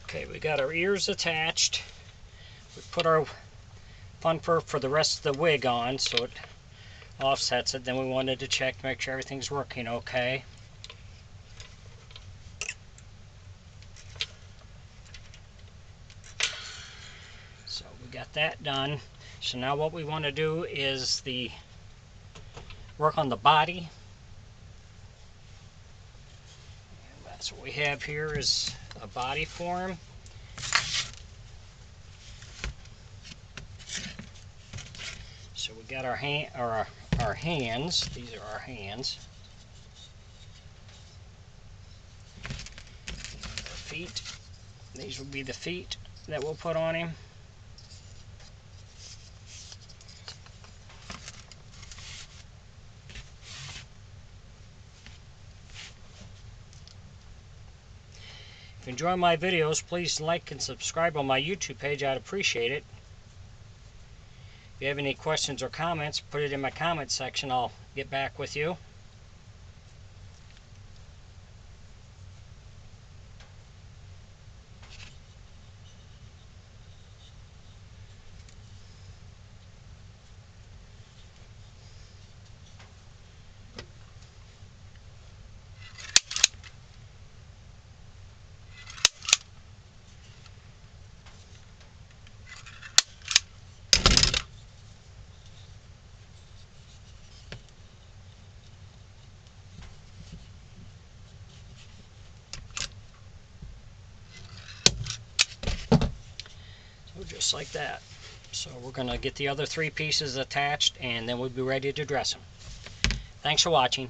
Okay, we got our ears attached. We put our fun fur for the rest of the wig on so it offsets it. Then we wanted to check to make sure everything's working okay. So we got that done. So now what we want to do is work on the body. And that's what we have here is a body for him. So we got our hands. These are our hands. Our feet. These will be the feet that we'll put on him. If you enjoy my videos, please like and subscribe on my YouTube page. I'd appreciate it. If you have any questions or comments, put it in my comment section. I'll get back with you. So just like that. So we're going to get the other 3 pieces attached and then we'll be ready to dress them. Thanks for watching.